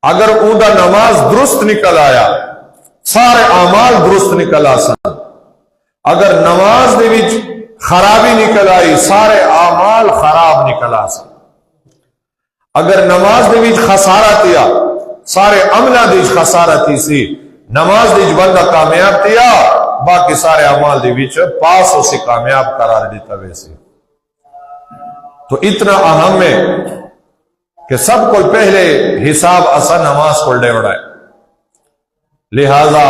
اگر اوندا نماز درست نکل آیا سارے اعمال درست نکل آسن، اگر نماز دے وچ خرابی نکل آئی سارے اعمال خراب نکل آسن، اگر نماز دے وچ خسارہ تیا سارے عملہ دے وچ خسارہ تی سی، نماز دے وچ بندہ کامیاب تیا باقی سارے اعمال دے وچ پاس ہو سے کامیاب قرار دیتا ویسے۔ تو اتنا اہم ہے کہ سب کو پہلے حساب اسا نماز کو ڈیوڑا ہے، لہذا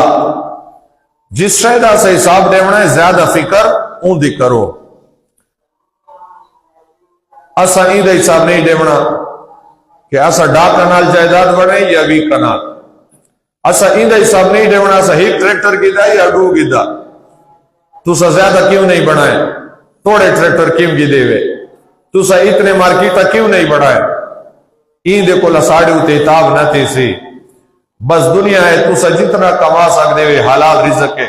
جس شہدہ سے حساب ڈیوڑا ہے زیادہ فکر اون دی کرو۔ اسا این دا حساب نہیں ڈیوڑا کہ اسا ڈاک کنال جائیداد بنے یا 20 کنال، اسا این دا حساب نہیں ڈیوڑا اسا ایک ٹریکٹر کی دا یا 2 کی دا، تو سا زیادہ کیوں نہیں بڑھائے، توڑے ٹریکٹر کیوں کی دے وے، تو سا اتنے مارکیٹا کیوں نہیں بڑھائے، این دے کو لساڑی ہوتے اتاب نہ تے سی، بس دنیا ہے تو سا جتنا کما سک دے وے حلال رزق ہے،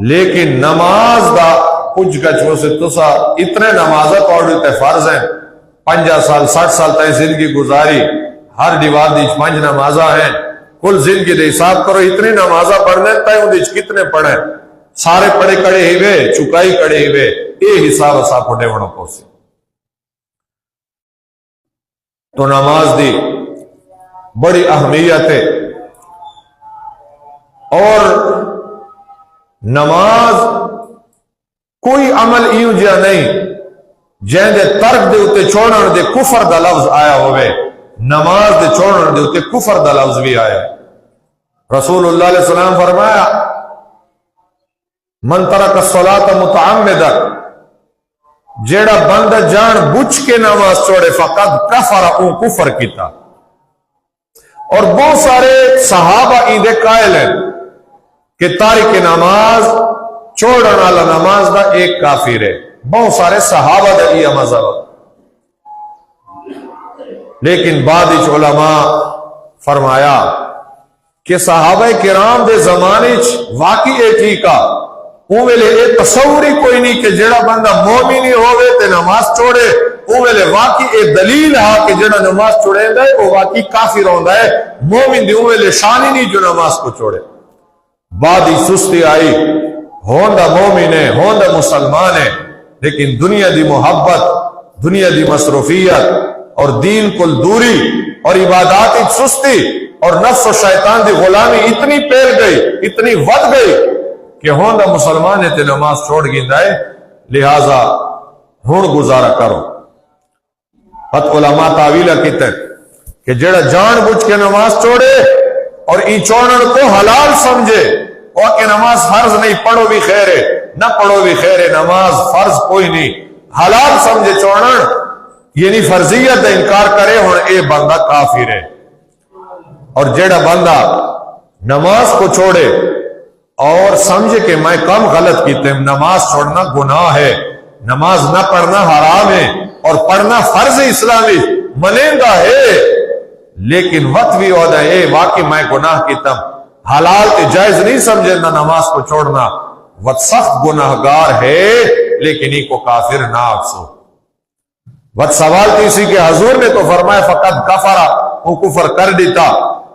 لیکن نماز دا کچھ گچھو سے تو سا اتنے نمازہ پڑھتے فرض ہیں، 50 سال 60 سال تائیں زندگی گزاری، ہر دیوار دیچ 5 نمازہ ہیں، کل زندگی دے حساب کرو اتنے نمازہ پڑھنے تائیں ان دیچ کتنے پڑھیں، سارے پڑھے کڑے ہوئے چکائی کڑے ہوئے، اے حساب اسا کو ڈیوڑا پوسی۔ تو نماز دی بڑی اہمیت ہے، اور نماز کوئی عمل ایوں جا نہیں جہاں دے ترک دے اتے چھوڑن دے کفر دا لفظ آیا ہوئے، نماز دے چھوڑن دے اتے کفر دا لفظ بھی آیا۔ رسول اللہ علیہ السلام فرمایا من ترک الصلاۃ متعمدا، جیڑا بندہ جان بچ کے نماز چھوڑے فقط کفر، اون کفر کیتا۔ اور بہت سارے صحابہ ایندے قائل ہیں کہ تارک نماز چھوڑن والا نماز دا ایک کافر ہے، بہت سارے صحابہ دا یہ مذہب، لیکن بعد علماء فرمایا کہ صحابہ کرام دے زمانے واقعی ایک ہی کا اوہلے اے تصوری کوئی نہیں کہ جڑا بندہ مومنی ہوئے تے نماز چھوڑے، اوہلے واقعی اے دلیل ہے کہ جڑا نماز چھوڑے دا ہے وہ واقعی کافر ہوندہ ہے، مومن دی اوہلے شانی نہیں جو نماز کو چھوڑے۔ بعد ہی سستی آئی، ہوندہ مومن ہے ہوندہ مسلمان ہے، لیکن دنیا دی محبت، دنیا دی مصروفیت اور دین کل دوری اور عبادات سستی اور نفس و شیطان دی غلامی اتنی پھیل گئی، اتنی ود گئی کہ ہوندہ مسلمان ہے تے نماز چھوڑ گیندا ہے، لہذا ہون گزارا کرو۔ حت علماء تعویلہ کہتے ہیں کہ جڑا جان بوجھ کے نماز چھوڑے اور ای چھوڑن کو حلال سمجھے، اور کہ نماز فرض نہیں، پڑھو بھی خیر ہے نہ پڑھو بھی خیر ہے، نماز فرض کوئی نہیں، حلال سمجھے چھوڑن یعنی فرضیت دا انکار کرے ہون اے بندہ کافر ہے۔ اور جڑا بندہ نماز کو چھوڑے اور سمجھے کہ میں کم غلط کیتے ہیں، نماز چھوڑنا گناہ ہے، نماز نہ پڑھنا حرام ہے اور پڑھنا فرض اسلامی منیندہ ہے، لیکن وقت بھی ہوتا ہے اے واقعی میں گناہ کیتا ہوں، حلال جائز نہیں سمجھے نہ نماز کو چھوڑنا، وقت سخت گناہگار ہے لیکن ہی کو کافر نہ اکسو۔ وقت سوال تیسی کہ حضور نے تو فرمایا فقط کفرہ، وہ کفر کر دیتا۔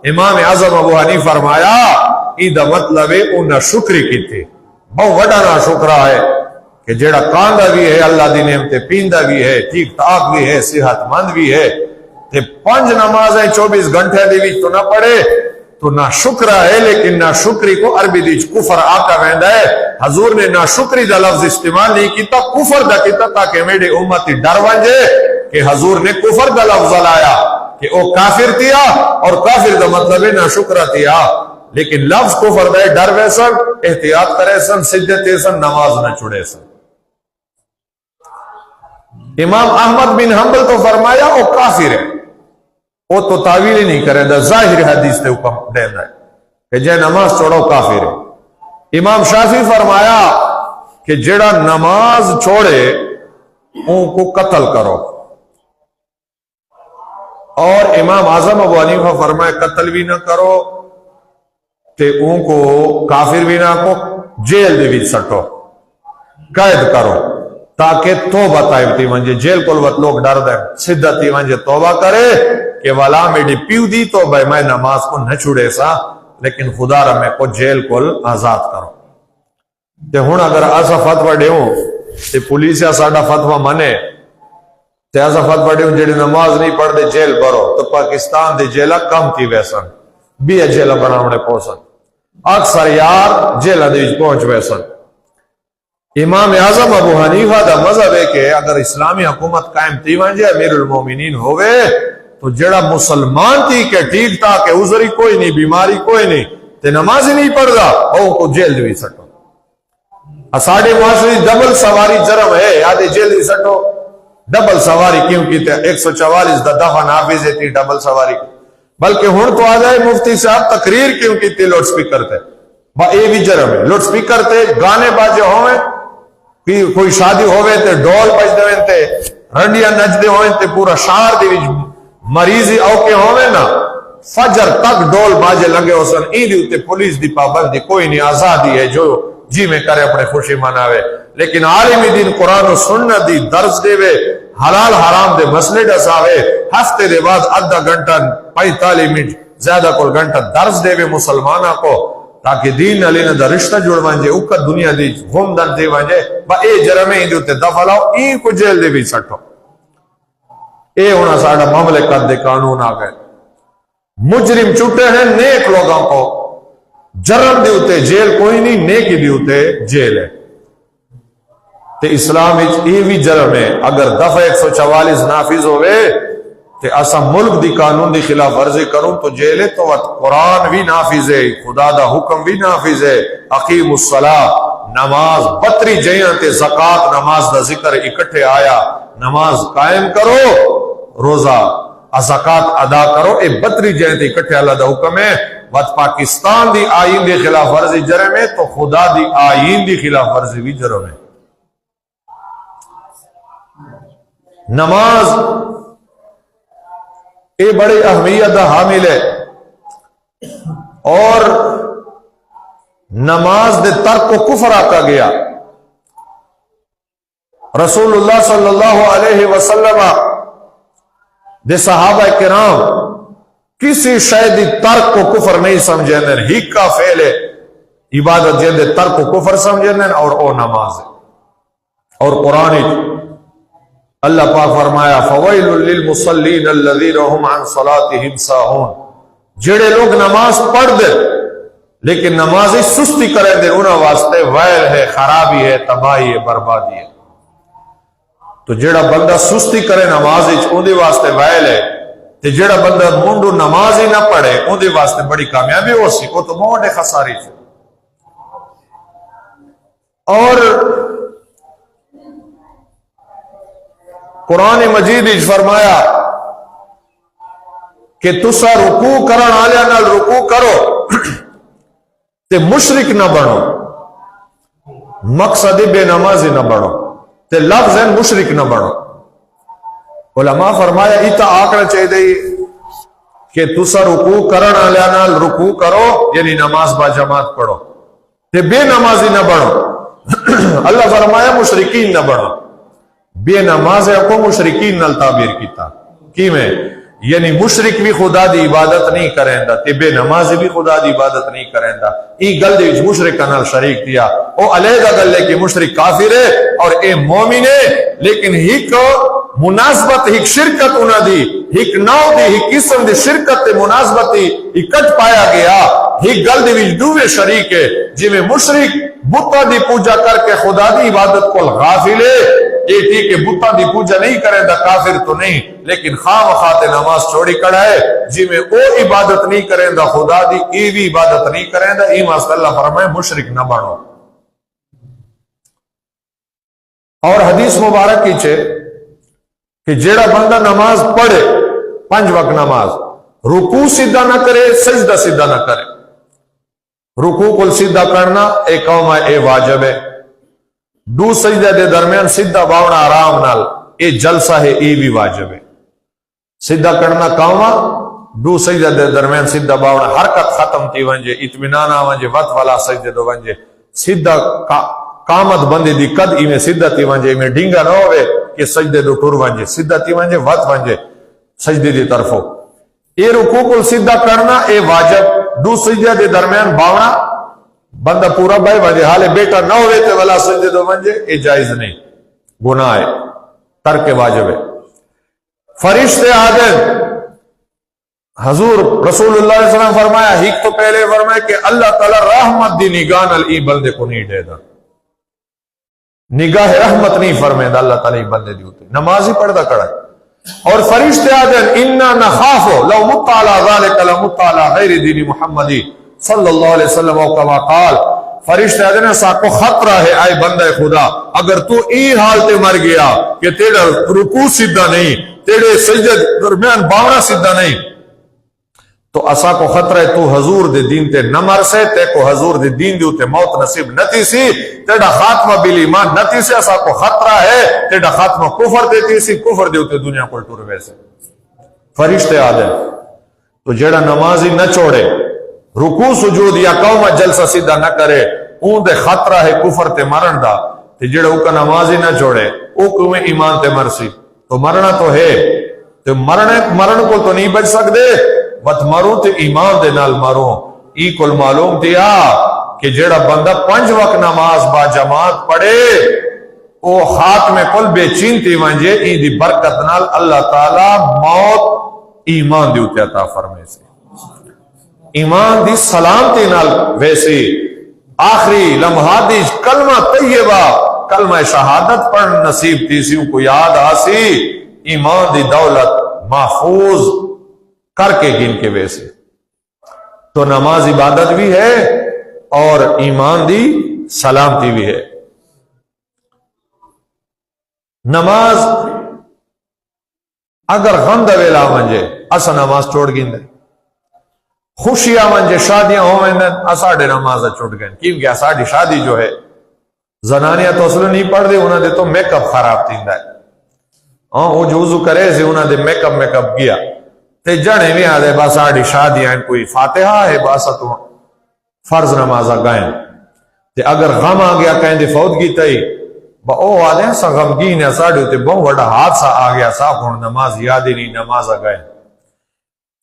امام اعظم ابو حنیفہ فرمایا ایدہ مطلب انہا شکری کی تھی، بہت وڈا نہ شکرہ ہے کہ جیڑا کاندہ بھی ہے اللہ دی نعمت پیندہ بھی ہے، ٹھیک ٹھاک بھی ہے، صحت مند بھی ہے، تے 5 نمازیں 24 گھنٹے دی بھی تو نہ پڑھے تو نہ شکرہ ہے، لیکن نہ شکری کو عربی دیچ کفر آقا ویندہ ہے۔ حضور نے نہ شکری دا لفظ استعمال نہیں کیتا، کفر دا کیتا تاکہ میرے امتی ڈر ونجے کہ حضور نے کفر دا لفظ لایا کہ او کافر تیا، اور کافر دا مطلب ہے نہ شکرہ تیا، لیکن لفظ کفر دے ڈر ویسن، احتیاط کرے سن، سجدے سن، نماز نہ چھڑے سن۔ امام احمد بن حنبل تو فرمایا وہ کافر ہے، وہ تو تعویل ہی نہیں کرے دا، ظاہر حدیث تے حکم دینا ہے کہ جے نماز چھوڑو کافر ہے۔ امام شافعی فرمایا کہ جڑا نماز چھوڑے ان کو قتل کرو، اور امام اعظم ابو حنیفہ فرمایا قتل بھی نہ کرو تے ان کو کافر بھی نہ کو جیل دے وچ سٹو، قید کرو تاکہ توبہ طائب تھی ونجے جیل کول وقت لوگ ڈر دیں سدھا تھی ونجے توبہ کرے کہ والا میری پیو دی توبہ میں نماز کو نہ چھوڑے سا لیکن خدا را میں کو جیل کول آزاد کرو تے ہن اگر ایسا فتوی دیوں تے پولیس یا ساڈا فتوی منے تے ایسا فتوی دیوں جڑی نماز نہیں پڑھ دے جیل بھرو تو پاکستان دے جیلا کم تھی ویسن بھی جیلا بناونے پہنچن اکثر یار جیلا دے وچ پہنچ ویسن امام اعظم ابو حنیفہ دا مذہب ہے کہ اگر اسلامی حکومت قائم تھی ونجے امیر المومنین ہوئے تو جڑا مسلمان تھی کہ ٹھیک تھا کہ عذری کوئی نہیں بیماری کوئی نہیں تے نماز ہی نہیں پڑھ دا او کو جیل دی سٹو اساڑے معاشرے ڈبل سواری جرم ہے یاد جیل دی سٹو ڈبل سواری کیوں کی تے 144 دا دفعہ نافذ تھی ڈبل سواری بلکہ ہن تو آ جائے مفتی صاحب تقریر کیوں کی تھی لاؤڈ سپیکر تے با اے بھی جرم ہے لاؤڈ سپیکر تے گانے باجے ہوئے کوئی شادی ہوئے تے ڈول بج دے تے رنڈیاں نچ دے ہوئے تے پورا شہر دے وچ مریضی اوکے ہوئے نا فجر تک ڈول باجے لگے ہو سن ای دی تے پولیس دی پابندی کوئی نہیں آزادی ہے جو جی میں کرے اپنے خوشی مناوے لیکن عالمی دین قرآن و سنت دی درس دے وے حلال حرام دے مسئلے دساوے ہفتے دے بعد آدھا گھنٹہ 45 منٹ زیادہ کل گھنٹہ درس دے وے مسلمانہ کو تاکہ دین علی نے دا رشتہ جوڑ وانجے اوکا دنیا دی غم دن دے وانجے با اے جرمے ہی دیوتے دفع لاؤ این کو جیل دے بھی سٹھو اے ہونا ساڑھا مملکت دے قانون آگئے مجرم چھوٹے ہیں نیک لوگوں کو جرم دیوتے جیل کوئی نہیں نیکی دیوتے جیل ہے تے اسلام ای بھی جرم ہے اگر دفعہ 144 نافذ ہوئے تے اسا ملک دی قانون دی خلاف ورزی کروں تو جیلے تو قرآن بھی نافذ ہے خدا دا حکم بھی نافذ ہے اقیم الصلاۃ نماز بتری جیاں تے زکوٰۃ نماز دا ذکر اکٹھے آیا نماز قائم کرو روزہ زکوٰۃ ادا کرو اے بتری جیاں تے اکٹھے اللہ دا حکم ہے وقت پاکستان دی آئین دی خلاف ورزی جرم ہے تو خدا دی آئین دی خلاف ورزی بھی جرم ہے نماز اے بڑی اہمیت دا حامل ہے اور نماز دے ترک کو کفر آتا گیا رسول اللہ صلی اللہ علیہ وسلم دے صحابہ کرام کسی شاید ترک کو کفر نہیں سمجھیں ہی کا فعل ہے عبادت جیندے ترک کو کفر سمجھیں اور او نماز ہے اور قرآن اللہ پاک فرمایا فویل للمصلین الذین هم عن صلاتهم ساہون جڑے لوگ نماز پڑھ دے لیکن نماز سستی کریں دے انہاں واسطے ویل ہے خرابی ہے تباہی ہے بربادی ہے تو جڑا بندہ سستی کرے نماز ان دے واسطے ویل ہے تے جڑا بندہ منڈو نماز ہی نہ پڑھے ان دے واسطے بڑی کامیابی ہو سی وہ تو موڑے خساری سے اور قرآن مجید فرمایا کہ تسا رکوع کرن آلیا نال رکوع کرو تے مشرک نہ بنو مقصد بے نمازی نہ بنو تے لفظ مشرک نہ بنو علماء فرمایا ایتا آکڑا چاہیے کہ تسا رکوع کرن آلیا نال رکوع کرو یعنی نماز با جماعت پڑھو تے بے نمازی نہ بنو اللہ فرمایا مشرکین نہ بنو بے نماز کو مشرکین نال تعبیر کیتا کی میں یعنی مشرک بھی خدا دی عبادت نہیں کریں دا تے بے نماز بھی خدا دی عبادت نہیں کریں دا ای گل دے وچ مشرک نال شریک دیا او علیحدہ گل ہے کہ مشرک کافر ہے اور اے مومن ہے لیکن ہک مناسبت ہک شرکت انہاں دی ہک نو دی ہک قسم دی شرکت تے مناسبت اکٹ پایا گیا ہک گل دے وچ دوویں شریک ہے جویں مشرک بتاں دی پوجا کر کے خدا دی عبادت کو غافل ہے یہ ٹھیک ہے بتاں دی پوجا نہیں کرے دا کافر تو نہیں لیکن خواہ مخواہ نماز چھوڑی کڑا ہے جی میں او عبادت نہیں کریں دا خدا دی ای بھی عبادت نہیں کریں دا ایمان صلی اللہ فرمائے مشرک نہ بنو اور حدیث مبارک کی چھے کہ جیڑا بندہ نماز پڑھے 5 وقت نماز رکوع سیدھا نہ کرے سجدہ سیدھا نہ کرے رکوع کو سیدھا کرنا ایک قوم ہے اے واجب ہے دو سجدہ دے درمیان سیدھا باونا آرام نال اے جلسہ ہے اے بھی واجب ہے سیدھا کرنا کاما دو سجدہ دے درمیان سیدھا باونا حرکت ختم تھی ونجے اطمینان ونجے وقت والا سجدے دو ونجے سیدھا قامت بندی دی قد ایویں سیدھا تھی ونجے ایویں ڈینگا نہ ہوئے کہ سجدے دو ٹر ونجے سیدھا تھی ونجے وت ونجے سجدے دی طرفوں اے رکوع کو سیدھا کرنا اے واجب دو سجدے دے درمیان باونا بندہ پورا بھائی ونجے حالے بیٹا نہ ہوئے تے ولا سجدے دو ونجے اے جائز نہیں گناہ ہے ترک واجب ہے فرشتے آدم حضور رسول اللہ علیہ وسلم فرمایا ہیک تو پہلے فرمایا کہ اللہ تعالی رحمت دی نگاہ نال ای بندے کو نہیں دے دا نگاہ رحمت نہیں فرمائے اللہ تعالی بندے دی ہوتے نمازی پڑھدا کڑا اور فرشتے آدن انا نخافو لو مت علی ذلک لمت علی غیر دین محمدی صلی اللہ علیہ وسلم و کما قال فرشتے آدن ایسا کو خطرہ ہے اے بندہ خدا اگر تو این حالتے مر گیا کہ تیرا رکوع سیدھا نہیں تیرے سجدے درمیان باونا سیدھا نہیں تو اسا کو خطرہ ہے تو حضور دے دین تے نہ مر سے تے کو حضور دے دین دے تے موت نصیب نتی سی تیڑا خاتمہ بل ایمان نتی سے اسا کو خطرہ ہے تیڑا خاتمہ کفر دیتی سی کفر دے تے دنیا کو ٹور ویسے فرشتے آدھے تو جیڑا نمازی نہ چھوڑے رکوع سجود یا قوم جلسہ سیدھا نہ کرے اون دے خطرہ ہے کفر تے مرن دا تے جیڑا اوکا نمازی نہ چھوڑے اوکو میں ایمان تے مرسی تو مرنا تو ہے تو مرن کو تو نہیں بچ سکتے وت مروں تے ایمان دے نال مروں ای کل معلوم دیا کہ جیڑا بندہ 5 وقت نماز با جماعت پڑھے او خاتمے کل بے چینتی ونجے ای دی برکت نال اللہ تعالی موت ایمان دی اتے عطا فرمائے سے ایمان دی سلامتی نال ویسے آخری لمحات دی کلمہ طیبہ کلمہ شہادت پڑھ نصیب تیسیوں کو یاد آسی ایمان دی دولت محفوظ کر کے گن کے ویسے تو نماز عبادت بھی ہے اور ایمان دی سلامتی بھی ہے نماز اگر غم دا ویلا منجے اسا نماز چھوڑ گئے خوشیاں منجے شادیاں ہو میں اساڑے نماز چھوڑ گئے کیونکہ اساڑی شادی جو ہے زنانیاں تو اصل نہیں پڑھ دے انہاں دے تو میک اپ خراب تیندا ہے ہاں وہ جو وضو کرے سے انہاں دے میک اپ گیا تے جانے بھی آدھے بس آڑی شادیاں کوئی فاتحہ ہے بس تو فرض نمازہ گائیں تے اگر غم آ گیا کہیں دے فوتگی تئی با او آدھے سا غمگین ہے ساڑی ہوتے بہت بڑا حادثہ آ گیا صاحب ہون نماز یادی نہیں نمازہ گائیں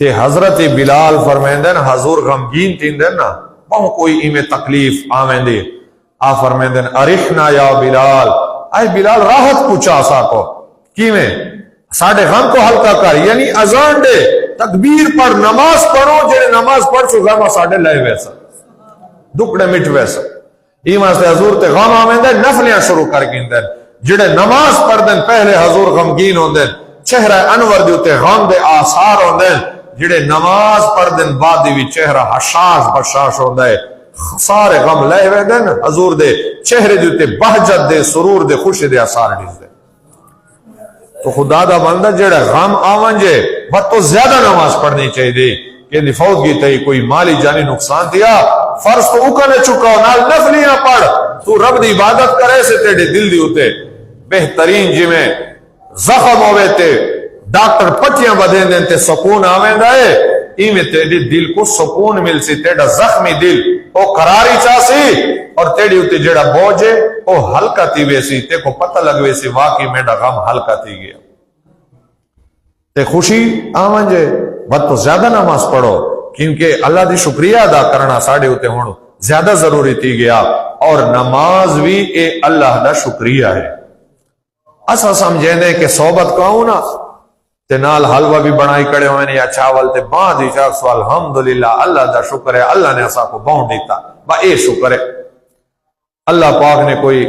تے حضرت بلال فرمیندن حضور غمگین تیندن نا بہت کوئی ایمیں تکلیف آمین آ فرمیندن ارحنا یا بلال اے بلال راحت پوچھا سا کو کیویں ساڑھے غم کو ہلکا کر یعنی اذان دے تکبیر پڑھ نماز پڑھو جنہیں نماز پڑھ سو غم ساڑھے لائے ویسا دکڑے مٹ ویسا ایمان سے حضور تے غم آمین دے نفلیاں شروع کر گئن دے جڑے نماز پڑھ دیں پہلے حضور غمگین ہوں دیں چہرہ انور دیوتے غم دے آثار ہوں دیں جڑے نماز پڑھ دیں بعد دیوی چہرہ حشاش بشاش ہوں دے سارے غم لائے ہوئے دیں حضور دے چہرے دیوتے بہجت دے سرور دے خوش دے آثار دیز دے تو خدا دا بندہ جڑا غم آونجے بہت تو زیادہ نماز پڑھنی چاہیے دے کہ نفوت کی تئی کوئی مالی جانی نقصان دیا فرض تو اکنے چکا نال نفلیاں پڑھ تو رب دی عبادت کرے سے تیڑے دل دی ہوتے بہترین جی میں زخم ہوئے تے ڈاکٹر پٹیاں بدین دیں تے سکون آویں دائے ایمیں تیڑے دل کو سکون مل سی تیڑا زخمی دل او قراری چاسی اور تیڑی ہوتے جڑا بوجھے او ہلکا تی ویسی تے کو پتہ لگوے سی واقعی میڈا غم ہلکا تی گیا تے خوشی آمنجے بہت تو زیادہ نماز پڑھو کیونکہ اللہ دی شکریہ ادا کرنا ساڑھے ہوتے ہونو زیادہ ضروری تھی گیا اور نماز بھی اے اللہ دا شکریہ ہے اسا سمجھیں دے کہ صحبت کہوں نا تے نال حلوہ بھی بنائی کڑے ہوئے یا چاول تے بعد ہی چاک سو الحمدللہ اللہ دا شکر ہے اللہ نے اسا کو باؤں دیتا با اے شکر ہے اللہ پاک نے کوئی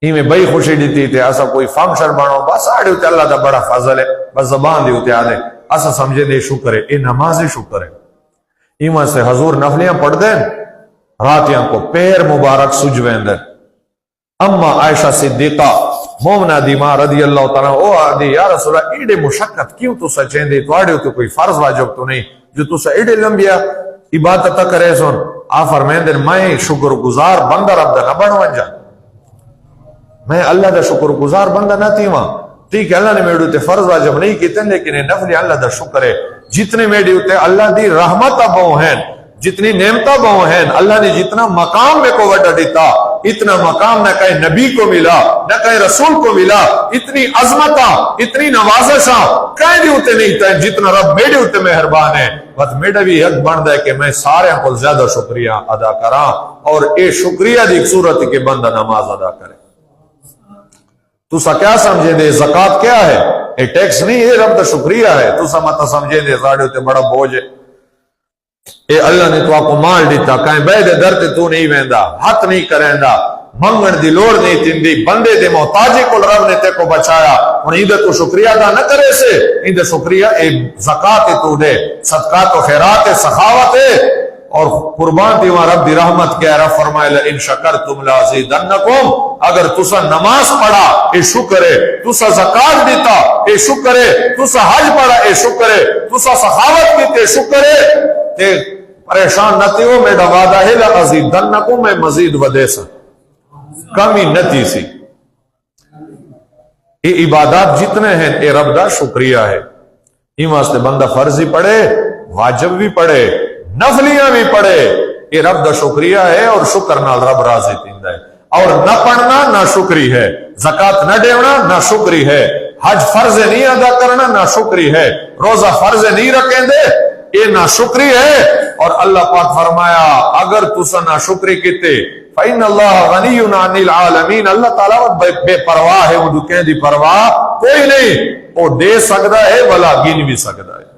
میں بئی خوشی دیتی تے اسا کوئی فنکشن بناؤ بس آڑے ہوتے اللہ دا بڑا فضل ہے بس زبان دی ہوتے آدھے اسا سمجھے دے شکر ہے اے نماز شکر ہے ایمان سے حضور نفلیاں پڑھ دیں راتیاں کو پیر مبارک سجوین دیں اما عائشہ صدیقہ مومنہ دیما رضی اللہ تعالیٰ او آدھی یا رسول اللہ ایڈے مشقت کیوں تو سچین دے تو آڑے ہوتے کوئی فرض واجب تو نہیں جو تو سا ایڈے لمبیا عبادت کرے سن آفر میں دن میں شکر گزار بندہ رب دا نہ بڑھوان جا میں اللہ دا شکر گزار بندہ نہ تھی وہاں ٹھیک ہے اللہ نے میرے ہوتے فرض واجب نہیں کیتے لیکن نفلی اللہ دا شکر ہے جتنے میرے ہوتے اللہ دی رحمت بہو ہیں جتنی نعمتہ بہو ہیں اللہ نے جتنا مقام میں کو وڈا دیتا اتنا مقام نہ کہیں نبی کو ملا نہ کہیں رسول کو ملا، اتنی عظمت اتنی نوازش کہیں بھی ہوتے نہیں تھے جتنا رب میرے ہوتے مہربان ہے۔ بس میرا بھی حق بنتا ہے کہ میں سارے کو زیادہ شکریہ ادا کراں، اور اے شکریہ دی صورت کے بندہ نماز ادا کرے۔ تسا کیا سمجھے دے زکات کیا ہے؟ اے ٹیکس نہیں ہے، رب دا شکریہ ہے۔ تسا مت سمجھے دے ساڑے ہوتے بڑا بوجھ ہے۔ اے اللہ نے تو آپ کو مال دیتا، کہیں بے دے در تے تو نہیں ویندا، ہاتھ نہیں کریندا، منگن دی لوڑ نہیں تندی، بندے دے محتاجی کو رب نے تے کو بچایا، اور اندے تو شکریہ ادا نہ کرے سے، اندے شکریہ اے زکات تو دے، صدقات و خیرات سخاوت ہے، اور قربان دی وہاں رب دی رحمت کیا رب فرمائے لئن شکرتم لازیدنکم، اگر تسا نماز پڑھا اے شکر ہے، تسا زکات دیتا اے شکر ہے، تسا حج پڑھا اے شکر ہے، تسا سخاوت کی تے شکر ہے، تے پریشان نہ تیو میرا وعدہ ہے لازیدنکم، میں مزید ودے سا کمی نتی سی۔ یہ عبادات جتنے ہیں اے رب دا شکریہ ہے۔ یہ واسطے بندہ فرضی پڑھے، واجب بھی پڑھے، نفلیاں بھی پڑھے، یہ رب دا شکریہ ہے، اور شکر نال رب راضی تیندا ہے۔ اور نہ پڑھنا نہ شکری ہے، زکات نہ دینا نہ شکری ہے، حج فرض نہیں ادا کرنا نہ شکری ہے، روزہ فرض نہیں رکھیں دے یہ نہ شکری ہے۔ اور اللہ پاک فرمایا اگر تسا نہ شکری کیتے فإن اللہ غنی عن العالمین، اللہ تعالیٰ بے پرواہ ہے، وہ کہیں دی پرواہ کوئی نہیں، وہ دے سکتا ہے ولا گن بھی سکتا ہے،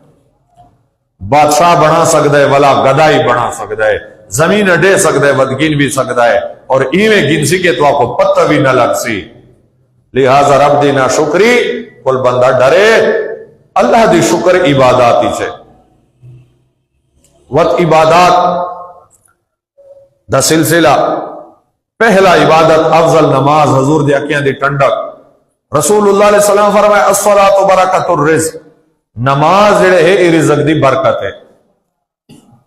بادشاہ بنا سکتا ہے ولا گدائی بنا سکتا ہے، زمین دے سکتا ہے ود گن بھی سکتا ہے، اور ایویں گن سی کہ تو آپ کو پتہ بھی نہ لگ سی۔ لہذا رب دی نہ شکری کل بندہ ڈرے، اللہ دی شکر عبادات ہی چھے۔ وقت عبادات دا سلسلہ پہلا عبادت افضل نماز، حضور دی اکیاں دی ٹنڈک، رسول اللہ علیہ وسلم فرمائے الصلاۃ برکۃ الرزق، نماز جڑے ہے رزق دی برکت ہے۔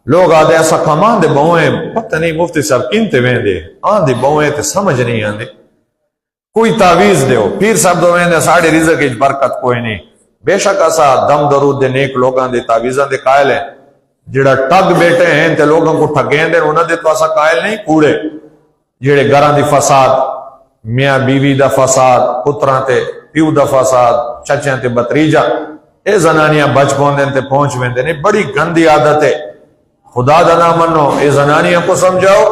لوگ آدھے ایسا کمان دے بہویں پتہ نہیں مفتی صاحب کینتے وین دے آن دے بہویں تے سمجھ نہیں آن دے، کوئی تعویز دے ہو پیر صاحب دو وین دے ساڑھے رزق اچ برکت کوئی نہیں۔ بے شک ایسا دم درود دے نیک لوگاں دے تعویزاں دے قائل ہیں، جڑا ٹگ بیٹھے ہیں تے لوگوں کو ٹھگیں دے انہاں دے تو ایسا قائل نہیں، کوڑے جڑے گھراں دی فساد، میاں بیوی دا فساد، پتراں تے پیو دا فساد، چچیاں تے بتریجا، اے زنانیاں بچ پوندے تے پہنچ ویندے نے، بڑی گندی عادت ہے۔ خدا دا نہ منو، اے زنانیاں کو سمجھاؤ،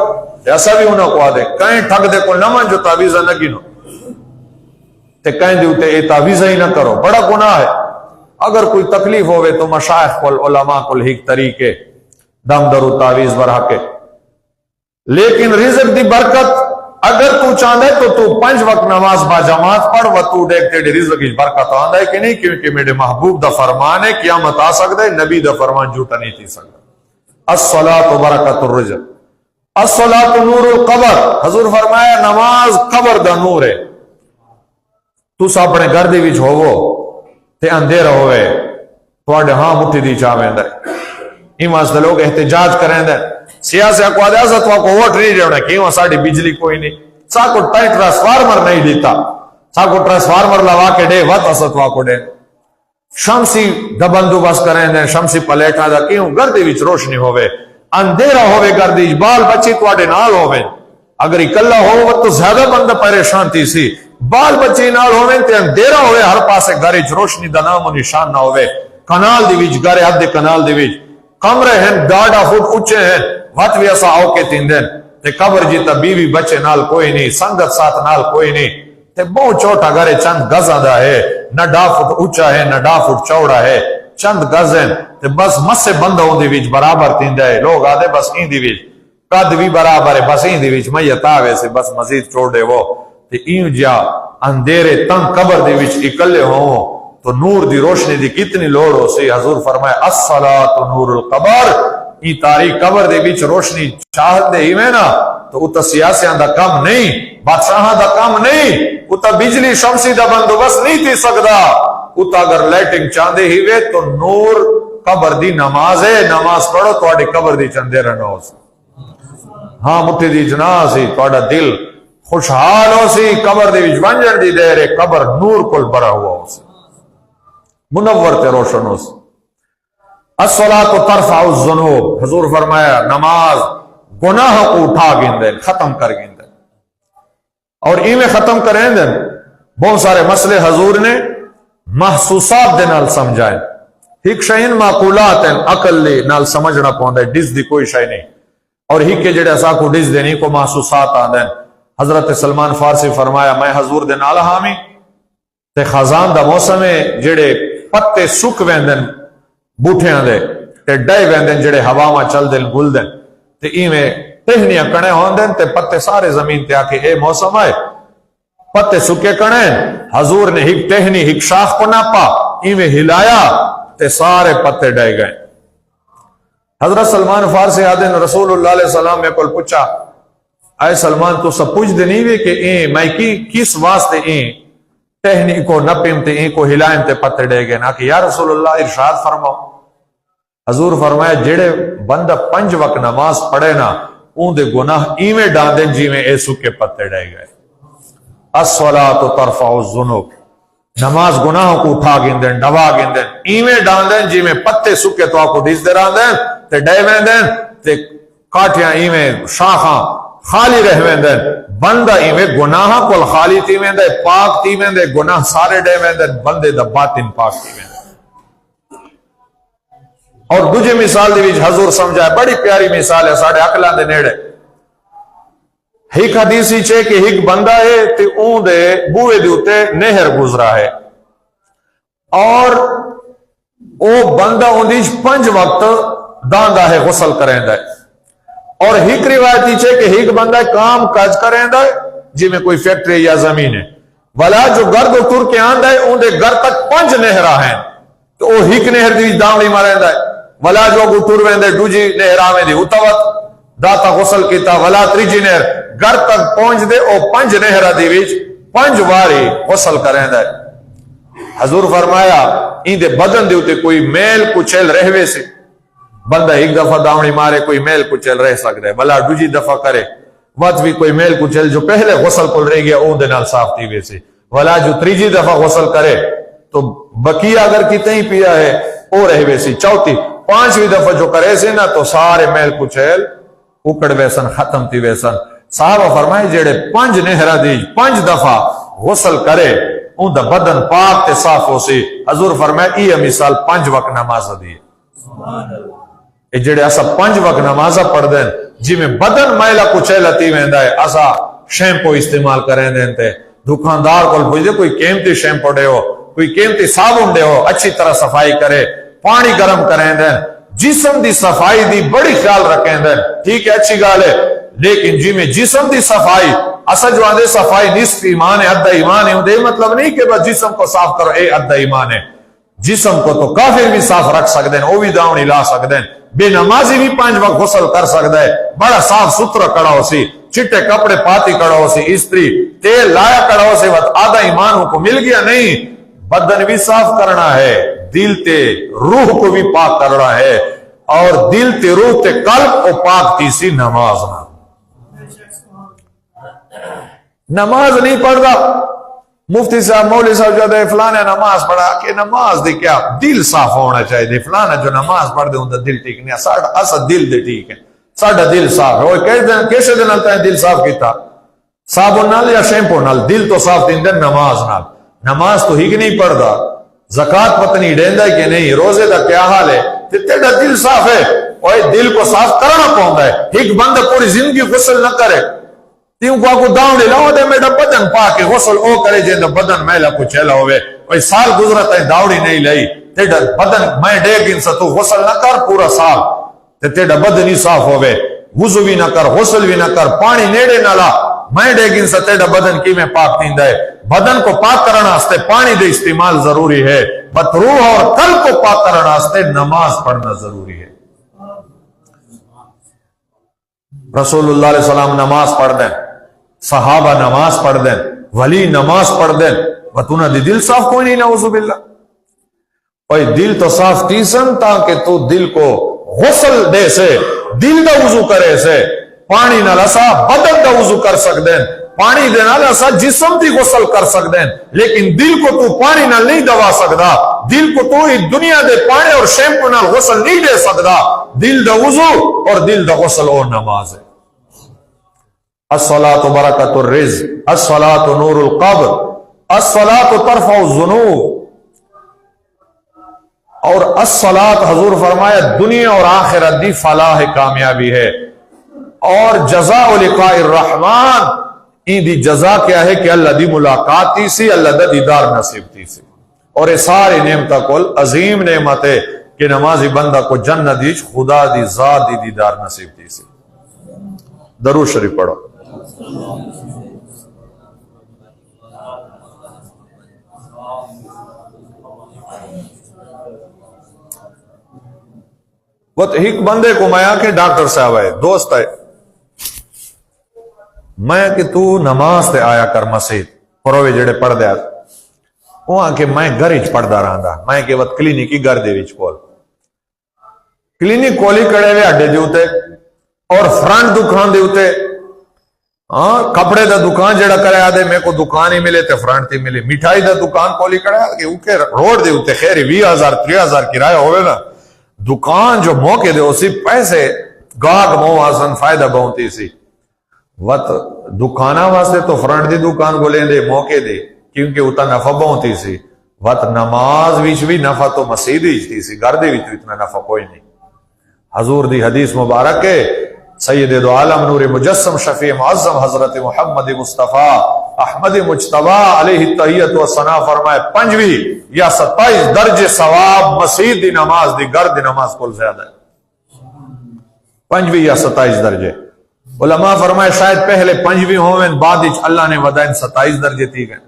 ایسا بھی انہوں کو آدھے کہیں ٹھگ دے کو نہ من جو تعویزہ نہ گنو تے کہیں دے اتے اے تعویزہ ہی نہ کرو، بڑا گناہ ہے۔ اگر کوئی تکلیف ہوئے تو مشائخ کل علماء کل ہیک طریقے دم درو تعویز برہا کے، لیکن رزق دی برکت اگر تو چاندے تو 5 وقت نماز با جماعت پڑھ و تو دیکھ تیڑی رزق کی برکت آندہ ہے کہ نہیں، کیونکہ میرے محبوب دا فرمان ہے قیامت آ سکتا ہے، نبی دا فرمان جھوٹا نہیں تھی سکتا۔ الصلاۃ برکۃ الرزق، الصلاۃ نور القبر، حضور فرمایا نماز قبر دا نور ہے۔ تو سا اپنے گھر دے وچ ہوو تے اندھیرا ہوئے تواڈے ہاں مٹھی دی چاویں دے، ایمان سے لوگ احتجاج کریں دے، سیاسی کو آدھے ایسا تو آپ کو ووٹ نہیں دیونا، کیوں ساڑی بجلی کوئی نہیں، سا کو ٹرانسفارمر نہیں دیتا، سا کو ٹرانسفارمر لوا کے دے وقت اسا تو آپ کو دے، شمسی دا بندوبست کریں دے، شمسی پلیٹا دا، کیوں گھر دے وچ روشنی ہوئے، اندھیرا ہوئے گھر دی، بال بچی تواڈے نال ہوئے، اگر اکلا ہو تو زیادہ بندہ پریشان تھی سی، بال بچی نال ہوئے تے اندھیرا ہوئے، ہر پاسے گھر وچ روشنی دا نام و نشان نہ ہوئے، کنال دی وچ گھر حد کنال دی وچ کمرے ہیں 1.5 فٹ اونچے ہیں، وقت بھی ایسا آؤ کے تین دن تے قبر جیتا بیوی بچے نال کوئی نہیں، سنگت ساتھ نال کوئی نہیں، تے بہت چھوٹا گھر چند گز آدھا ہے، نہ 1.5 فٹ اونچا ہے نہ 1.5 فٹ چوڑا ہے، چند گز ہیں تے بس مسے بندہ ہوں دی وچ برابر تین دے، لوگ آدھے بس این دی وچ قد بھی برابر ہے، بس این دی وچ میت آوے سے بس مزید چھوڑ دے وہ، تے این جا اندھیرے تنگ قبر دی وچ اکلے ہوں تو نور دی روشنی دی کتنی لوڑ ہو سی۔ حضور فرمائے الصلاۃ نور القبر، ای تاریخ قبر دے بیچ روشنی چاہت دے ہی میں نا تو اتا سیاسیاں دا کام نہیں، بادشاہاں دا کام نہیں، اتا بجلی شمسی دا بندوبست نہیں تھی سکتا، اتا اگر لائٹنگ چاندے ہی وے تو نور قبر دی نماز ہے، نماز پڑھو تو آڑی قبر دی چندے رہنا ہو سی، ہاں مٹھی دی جناح سی، تو آڑا دل خوشحال ہو سی، قبر دی وچ ونجن دی دے رے، قبر نور کل برا ہوا ہو سی، منور تے روشن ہو سی۔ الصلاۃ ترفع الذنوب، حضور فرمایا نماز گناہ کو اٹھا گندے، ختم کر گندے، اور ایویں ختم کریں دیں بہت سارے مسئلے حضور نے محسوسات دے نال سمجھائیں. ایک شہین معقولات ہیں عقل لے نال سمجھنا پوندا ہے، ڈس دی کوئی شے نہیں. اور ہی کے جڑے اسا کو ڈس دینی کو محسوسات آندن. حضرت سلمان فارسی فرمایا میں حضور دے نال حامی تے خزان دا موسم ہے جڑے پتے سک ویندن بوٹھیاں دے تے ڈے ویندن جڑے ہواواں چل دن گل دن تے ایویں ٹہنیاں کنے ہوندن تے پتے سارے زمین تے آ کے اے موسم ہے پتے سکے کنے. حضور نے ہک ٹہنی ہک شاخ کو ناپا ایویں ہلایا تے سارے پتے ڈے گئے. حضرت سلمان فارسی آدن رسول اللہ علیہ السلام میں کل پوچھا اے سلمان تو سب پوچھ دے نہیں وے کہ میں کس واسطے ٹہنی کو نپیم تے کو ہلائیں تے پتے ڈے گئے. نہ کہ یا رسول اللہ ارشاد فرماؤ. حضور فرمایا جڑے بندہ 5 وقت نماز پڑھے نا اون دے گناہ ایویں ڈاندن جیویں اے سکے پتے ڈے گئے. الصلاۃ ترفع الذنوب، نماز گناہوں کو اٹھا گندن ڈبا گندن ایویں ڈاندن جی میں پتے سکے تو آپ کو ڈس دے راندن تے ڈے ویندن تے کاٹیاں ایویں شاخاں خالی رہ ویندن. بندہ ایویں گناہاں کول خالی تھی ویندے پاک تھی ویندے گناہ سارے ڈے ویندن بندے دا باطن پاک تھی ویندے. اور دوجی مثال دی وچ حضور سمجھائے بڑی پیاری مثال ہے ساڈے عقلاں دے نیڑے. ایک حدیثی چھے کہ ایک بندہ ہے تے اون دے بوئے دے اوتے نہر گزرا ہے اور او بندہ اون دی 5 وقت داندا ہے غسل کریندا ہے. اور ایک روایتی چھے کہ ایک بندہ کام کاج کریندا ہے جی میں کوئی فیکٹری یا زمین ہے ولا جو گھر کو ٹر کے آندا ہے اون دے گھر تک 5 نہراں ہیں تو او ایک نہر دی داوڑی ماریندا ہے ولا جو کو ٹر ویندے دوجی نہراں میں دی اتوت داتا غسل کیتا ولا تریجی نہر گھر تک پہنچ دے او 5 نہراں دی وچ 5 واری غسل کریندا ہے. حضور فرمایا این دے بدن دے اوتے کوئی میل کچیل رہوے سے بندہ ایک دفعہ داوڑی مارے کوئی میل کچیل رہ سکتا ہے بلا دوجی دفعہ کرے وقت بھی کوئی میل کچیل جو پہلے غسل کل رہ گیا اون دے نال صاف تھی ویسے ولا جو تریجی دفعہ غسل کرے تو بقیہ اگر کتنے ہی پیا ہے او رہ ویسی. چوتھی 5ویں دفعہ جو کرے سے نا تو سارے میل کچیل اکڑ ویسن ختم تھی ویسن. صحابہ فرمائے جڑے 5 نہرہ دی 5 دفعہ غسل کرے اون دا بدن پاک تے صاف ہو سی. حضور فرمائے یہ مثال 5 وقت نماز دی ہے. جڑے اسا 5 وقت نماز پڑھ دیں جی میں بدن میلا کچیلا تی ویندا ہے اسا شیمپو استعمال کریں دیں تے دکاندار کول پوچھ دے کوئی قیمتی شیمپو دے ہو کوئی قیمتی صابن دے ہو اچھی طرح صفائی کرے پانی گرم کریں دیں جسم دی صفائی دی بڑی خیال رکھیں دیں. ٹھیک ہے اچھی گال ہے لیکن جی میں جسم دی صفائی اسا جو آدھے صفائی نصف ایمان ہے ادھا ایمان ہے دے مطلب نہیں کہ بس جسم کو صاف کرو اے ادھا ایمان ہے. جسم کو تو کافر بھی صاف رکھ سکتے ہیں وہ بھی داؤں لا سکتے ہیں بے نمازی بھی 5 وقت غسل کر سکتا ہے بڑا صاف ستھرا کڑا ہو سی چٹے کپڑے پاتی کڑا ہو سی استری تیل لایا کڑا ہو سی آدھا ایمان کو مل گیا نہیں. بدن بھی صاف کرنا ہے دل تے روح کو بھی پاک کرنا ہے اور دل تے روح تے قلب کو پاک تھی سی نماز نماز نہیں پڑھتا. مفتی صاحب مولوی صاحب جو ہے فلانا نماز پڑھا کہ نماز دی کیا دل صاف ہونا چاہیے فلانا جو نماز پڑھ دے ان دل ٹھیک نہیں ساڈا اسا دل دے ٹھیک ہے ساڈا دل صاف ہے. وہ کیسے دن نال دل صاف کیتا صابن نال یا شیمپو نال دل تو صاف دین دے نماز نال. نماز تو ہی نہیں پڑھدا زکات پتہ نہیں دیندا کہ نہیں روزے دا کیا حال ہے تے تیرا دل صاف ہے اور دل کو صاف کرنا پوندا ہے. ایک بندہ پوری زندگی غسل نہ کرے تیوں کو داؤں لاؤ دے میرا بدن پاک غسل او کرے جے بدن میلا کو چلا ہوئے کوئی سال گزرتا ہے داوڑی نہیں لئی تیرا بدن میں ڈے گن سا تو غسل نہ کر پورا سال تے تیرا بدن ہی صاف ہوئے وضو بھی نہ کر غسل بھی نہ کر پانی نیڑے نہ لا میں ڈے گن سا تیرا بدن کی میں پاک تیندا ہے. بدن کو پاک کرنا واسطے پانی دے استعمال ضروری ہے بت روح اور قلب کو پاک کرنا واسطے نماز پڑھنا ضروری ہے. رسول اللہ علیہ السلام نماز پڑھ دیں صحابہ نماز پڑھ دیں ولی نماز پڑھ دیں وطنہ دی دل صاف کوئی نہیں نعوذ باللہ. اوہ دل تو صاف تیسن تاکہ تو دل کو غسل دے سے دل دا وضو کرے سے پانی نہ لسا بدن دا وضو کر سکتے ہیں پانی دے نہ لسا جسم دی غسل کر سکتے ہیں لیکن دل کو تو پانی نہ نہیں دوا سکتا دل کو تو دنیا دے پانی اور شیمپو نہ غسل نہیں دے سکتا. دل دا وضو اور دل دا غسل اور نماز ہے. الصلاۃ برکۃ الرزق، الصلاۃ نور القبر، الصلاۃ ترفع الذنوب، اور الصلاۃ حضور فرمایا دنیا اور آخرت دی فلاح کامیابی ہے، اور جزاء لقاء الرحمن این دی جزا کیا ہے کہ اللہ دی ملاقات تی سی، اللہ دا دیدار نصیب تی سی، اور یہ ساری نعمتہ کل عظیم نعمت ہے کہ نمازی بندہ کو جنت دی خدا دی ذات دی دیدار نصیب تی سی۔ درود شریف پڑھو۔ وہ ایک بندے کو میں کہ ڈاکٹر صاحب ہے، دوست ہے، میں کہ تو نماز تے آیا کر مسجد پروے جڑے پڑھ دیا، وہاں کہ میں گھر ہی پڑھدا رہندا، میں کہ وقت کلینک ہی گھر دے وچ کول، کلینک کولی کڑے ہوئے اڈے دے اوتے، اور فرنٹ دکان دے اوتے کپڑے دا دکان جڑا کرے آدھے میں کو دکان ہی ملے تے فرنٹ تے ملے، مٹھائی دا دکان کولی کڑے کہ اوکے روڈ دے اوتے خیر 20,000 30,000 کرایہ ہوئے نا، دکان جو موقع دے اسی پیسے گاہک مو آسن فائدہ بہنتی سی، وقت دکانہ واسطے تو فرنٹ دی دکان کو لیں دے موقع دے کیونکہ اتا نفع بہنتی سی، وقت نماز ویچ بھی نفع تو مسجد ہی تھی سی، گھر دے بھی تو اتنا نفع کوئی نہیں۔ حضور دی حدیث مبارک ہے، سید دو عالم نور مجسم شفیع معظم حضرت محمد مصطفیٰ احمد مجتبی علیہ التحیت و ثنا فرمائے 25 یا 27 درجے ثواب مسجد دی نماز دی گھر دی نماز کو زیادہ ہے، 25 یا 27 درجے۔ علماء فرمائے شاید پہلے 25 ہوئے بعد اللہ نے ودائن 27 درجے تھی گئے،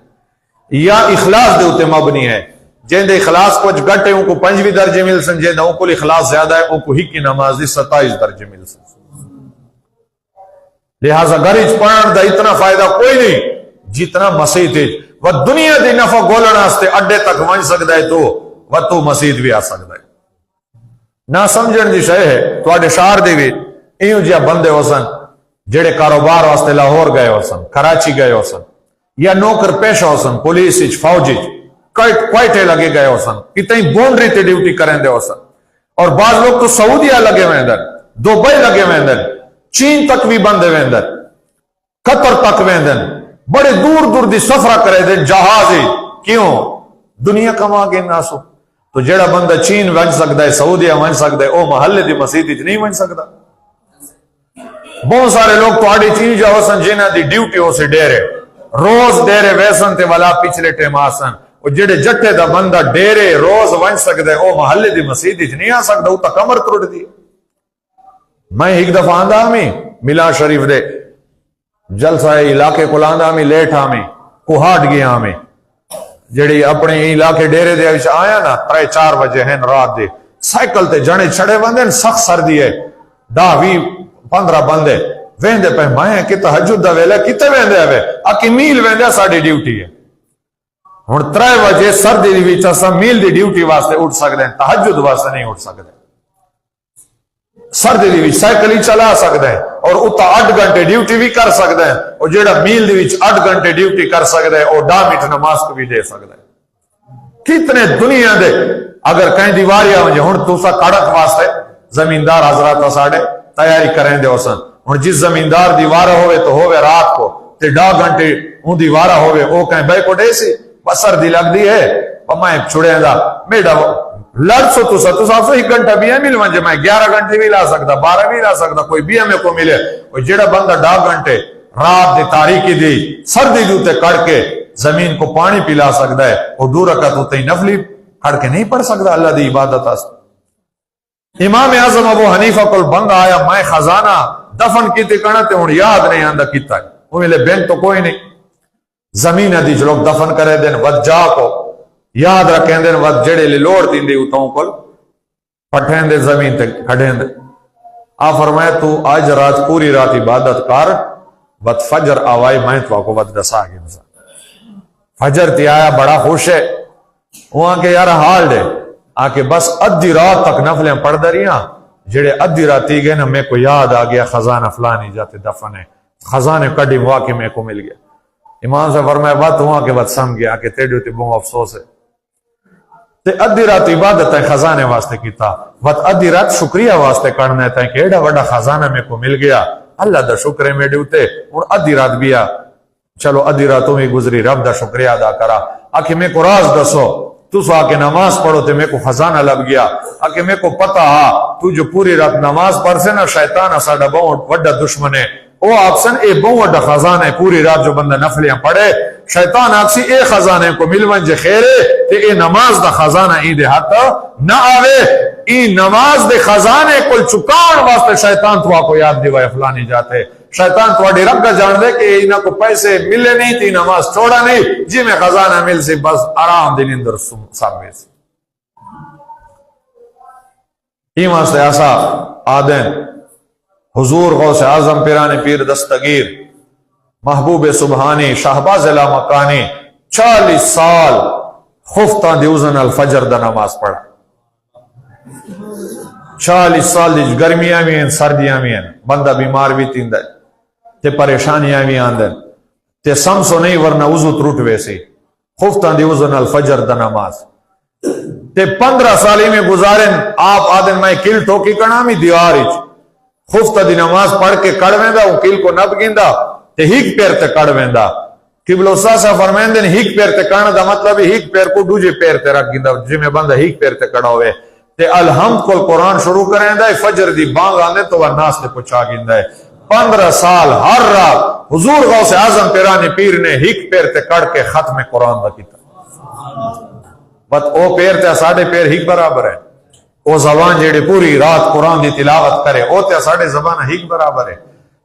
یا اخلاص دے ہوتے مبنی ہے، جن دے اخلاص کچھ گھٹے ان کو 25 درجے مل سن، جن دے کو اخلاص زیادہ ہے ان کو ہی کی نماز دی 27 درجے مل سن۔ لہذا گھرچ پڑھن دا اتنا فائدہ کوئی نہیں جتنا مسجد ہے، وہ دنیا دی نفع گولن واسطے اڈے تک ون سکتا ہے تو وہ تو مسجد بھی آ سکتا ہے۔ نہ سمجھن دی شے ہے تواڈے شہر دے وچ ایوں جیا بندے ہوسن جڑے کاروبار واسطے لاہور گئے ہوسن، کراچی گئے ہوسن، یا نوکر پیشہ ہوسن، پولیس وچ فوج وچ کوئٹے لگے گئے ہوسن، کتنی بونڈری تے ڈیوٹی کریں دے ہوسن، اور بعض لوگ تو سعودیہ لگے ہوئے اندر، دبئی لگے ہوئے اندر، چین تک بھی بندے ہوئے اندر، قطر تک ہوئے اندر، بڑے دور دور دی سفرہ کرے دیں جہاز ہی، کیوں؟ دنیا کما کے ناسو۔ تو جڑا بندہ چین ون سکتا ہے، سعودیہ ون سکتا ہے، او محلے دی مسجد نہیں ون سکتا۔ بہت سارے لوگ تو آڑی چین جا ہوسن جنہ دی ڈیوٹی ہو سے ڈیرے، روز ڈیرے ویسن تے والا پچھلے ٹیم آسن، اور جڑے جٹے دا بندہ ڈیرے روز ون سکتا ہے، او محلے دی مسجد نہیں آ سکتا، او تا کمر ترڑ دی۔ میں ایک دفعہ آندہ ہمیں ملا شریف دے جلسہ علاقے کو لاندہ ہمیں لیٹ ہمیں کوہاٹ گیا ہمیں جڑی اپنے علاقے ڈیرے دے آیا نا 3-4 بجے ہیں رات دے، سائیکل تے جنے چھڑے بندے، سخت سردی ہے، 10-20-15 بندے ویندے پہ میں کہ تہجد دا ویلے کتے ویندے ہوئے اکی میل ویندے ساڑی ڈیوٹی ہے، ہن 3 بجے سردی دی وچ اساں میل دی ڈیوٹی واسطے اٹھ سکتے ہیں، تہجد واسطے نہیں اٹھ سکتے، سردی دی وچ سائیکل ہی چلا سکتا ہے، اور اتا 8 گھنٹے ڈیوٹی بھی کر سکتا ہے، اور جیڑا میل دی وچ 8 گھنٹے ڈیوٹی کر سکتا ہے اور 10 منٹ نماز کو بھی دے سکتا ہے۔ کتنے دنیا دے اگر کہیں دیواریاں ہوں ہن تسا کڑک واسطے زمیندار حضرات ساڑے تیاری کریں دے ہوسن، ہن جس زمیندار دیوارہ ہوئے تو ہوئے رات کو تے 10 گھنٹے ہوں دیوارہ ہوئے، او کہیں بے کو دے سی بسر دی لگ دی ہے، میں چھڑیں دا میڈا لڑ سو تو سا 1 گھنٹہ بھی ہے مل ونجے، میں 11 گھنٹے بھی لا سکتا، 12 بھی لا سکتا، کوئی بھی ہمیں کو ملے، اور جڑا بندہ 10 گھنٹے رات دی تاریکی دی سردی دوتے کڑ کے زمین کو پانی پلا سکتا ہے، اور 2 رکعت ہوتے ہی نفلی کھڑ کے نہیں پڑھ سکتا اللہ دی عبادت است۔ امام اعظم ابو حنیفہ کل بندہ آیا، میں خزانہ دفن کیتے کرنا تے ہن یاد نہیں آندا کیتا ہے، وہ ملے بین تو کوئی نہیں، زمین دی جو لوگ دفن کرے دن ود جا کو یاد رکھیں دن ود جڑے لے لوڑ دین دے اتاؤں کل پٹھیں دے زمین تے کھڑیں دے۔ آ فرمایا تو آج رات پوری رات عبادت کر، ود فجر آوائی میں تو آکو ود دسا گی نسا، فجر تی آیا بڑا خوش ہے، وہاں کے یار حال دے آکے بس ادھی رات تک نفلیں پڑھ دریاں، جڑے ادھی رات تھی گئے نا میں کو یاد آگیا خزانہ فلانی جاتے دفن ہے، خزانے کڑی واقعی میں کو مل گیا۔ امام سے فرمایا بات وہاں کے بعد سم گیا کہ تیڑیو تی بہت افسوس ہے، تے ادھی رات عبادت ہے خزانے واسطے کیتا، وقت ادھی رات شکریہ واسطے کرنا ہے کہ ایڈا وڈا خزانہ میں کو مل گیا، اللہ دا شکر ہے میڈے ہوتے اور ادھی رات بیا چلو ادھی راتوں میں گزری رب دا شکریہ ادا کرا آکے میں کو راز دسو تو سو آکے نماز پڑھو تے میں کو خزانہ لب گیا آکے میں کو پتا ہا تو جو پوری رات نماز پڑھ سے نا شیطان ساڑا بہت وڈا دشمن ہے او آپسن اے بہت وڈا خزانہ ہے پوری رات جو بندہ نفلیاں پڑھے شیطان آکسی اے خزانے کو ملون جے خیرے تے اے نماز دا خزانہ ای دے ہاتھا نہ آوے ای نماز دے خزانے کل چکان واسطے شیطان تو آکو یاد دیوائے فلانی جاتے شیطان تواڈی رب کا جان دے کہ انہاں کو پیسے ملے نہیں تھی نماز چھوڑا نہیں جی میں خزانہ مل سی بس آرام دن اندر سامنے سی ایمان سے ایسا آدن حضور غوث اعظم پیران پیر دستگیر محبوب سبحانی شہباز لا مکانی 40 سال خفتان دیوزن الفجر دا نماز پڑھا 40 سال دی گرمیاں بھی ہیں سردیاں بھی ہیں بندہ بیمار بھی تین دے تے پریشانیاں بھی آندن تے سمسو نہیں ورنہ وضو تروٹ ویسی خفتان دیوزن الفجر دا نماز تے 15 سالی میں گزارن آپ آدن میں کل ٹوکی کنامی دیواریچ خفتہ دی نماز پڑھ کے کڑ ویندا وہ کل کو نب گیندا تے ہیک پیر تے کڑ ویندا قبلہ ساسا فرمائندن ہیک پیر تے کڑ دا مطلب ہیک پیر کو دوجے پیر تے رکھ گیندا جی میں بندہ ہیک پیر تے کڑا ہوئے تے الحمد کو قرآن شروع کریں دا فجر دی بانگ آنے تو وہ ناس تے پچھا گیندا ہے 15 سال ہر رات حضور غوث اعظم پیرانی پیر نے ہیک پیر تے کڑ کے ختم قرآن دا کیتا بس او پیر تے ساڑھے پیر ہیک برابر ہے او زبان جیڑے پوری رات قرآن دی تلاوت کرے او تے ساڑھے زبان ہیک برابر ہے